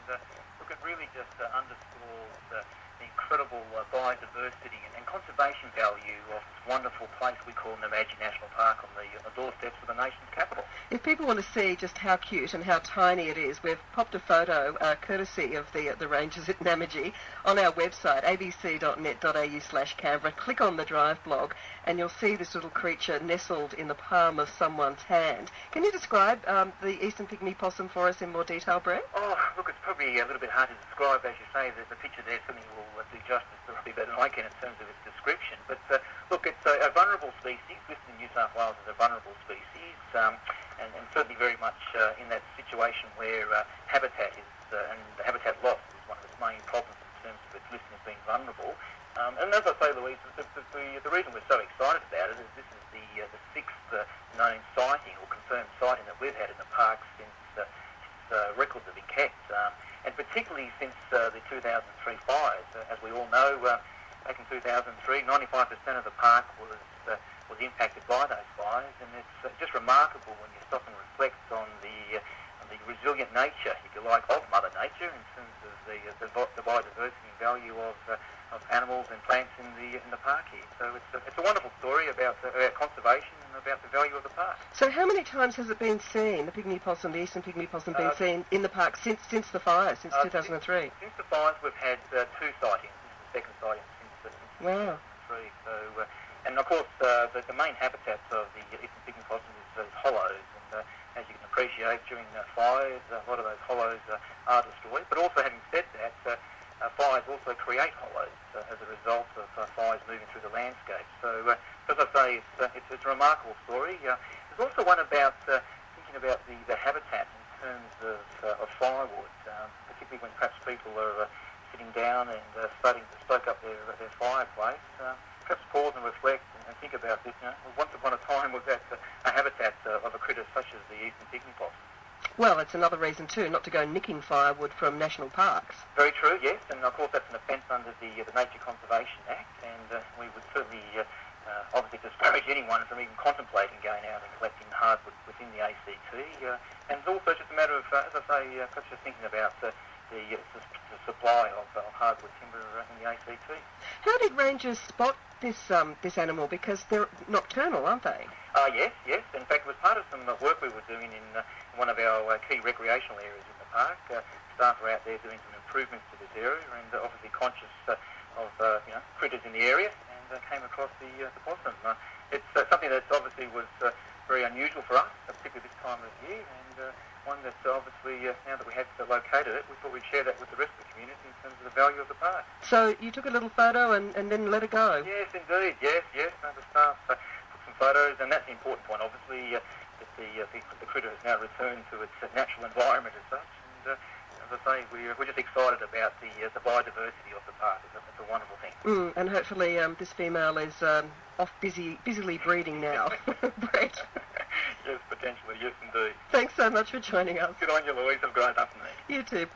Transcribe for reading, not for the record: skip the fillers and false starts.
look, it really just underscores the incredible biodiversity and conservation value of this wonderful place we call Namadgi National Park on the doorsteps of the nation's capital. If people want to see just how cute and how tiny it is, we've popped a photo, courtesy of the rangers at Namadgi, on our website, abc.net.au/Canberra. Click on the Drive blog and you'll see this little creature nestled in the palm of someone's hand. Can you describe the eastern pygmy possum for us in more detail, Brett? Oh, look, it's probably a little bit hard to describe, as you say. The picture there certainly will do justice probably better than I can in terms of its description. But look, it's a vulnerable species, listed in New South Wales as a vulnerable species, and certainly very much in that situation where habitat is, and habitat loss is one of its main problems in terms of its listing as being vulnerable. And as I say, Louise, the reason we're so excited about it is this is the sixth known sighting or confirmed sighting that we've had in the park since records have been kept, and particularly since the 2003 fires. As we all know, back in 2003, 95% of the park was impacted by those fires, and it's just remarkable when you stop and reflect on the resilient nature, if you like, of Mother Nature in terms of the biodiversity and value of animals and plants in the park here. So it's a wonderful story about conservation and about the value of the park. So how many times has it been seen, the pygmy possum, the eastern pygmy possum, been seen in the park since the fire, since 2003? Since the fires, we've had two sightings. This is the second sighting since wow. 2003. So, and of course, the main habitats of the eastern pygmy possum is hollows. And as you can appreciate, during fires, a lot of those hollows are destroyed. But also, having said that, fires also create hollows as a result of fires moving through the landscape. So, as I say, it's a remarkable story. There's also one about thinking about the habitat in terms of firewood, particularly when perhaps people are sitting down and starting to stoke up their fireplace. Perhaps pause and reflect and think about this. Once upon a time was that a habitat of a critter such as the eastern pygmy possum. Well, it's another reason too not to go nicking firewood from national parks. Very true, yes, and of course that's an offence under the Nature Conservation Act, and we would certainly obviously discourage anyone from even contemplating going out and collecting hardwood within the ACT, and it's also just a matter of, as I say, perhaps just thinking about the supply of hardwood timber in the ACT. How did rangers spot this animal? Because they're nocturnal, aren't they? Yes. In fact, it was part of some work we were doing in one of our key recreational areas in the park. Staff were out there doing some improvements to this area, and obviously conscious of critters in the area, and came across the possum. It's something that obviously was very unusual for us, particularly this time of year, and one that obviously, now that we had located it, we thought we'd share that with the rest of the community in terms of the value of the park. So you took a little photo and then let it go? Yes, indeed. Yes. The staff took some photos, and that's the important point, obviously, that the critter has now returned to its natural environment as such. And as I say, we're just excited about the biodiversity of the park. It's a wonderful thing. And hopefully this female is off busily breeding now. Brett. Yes, potentially. Yes, indeed. Thanks so much for joining us. Good on you, Louise. Have a great afternoon. You too.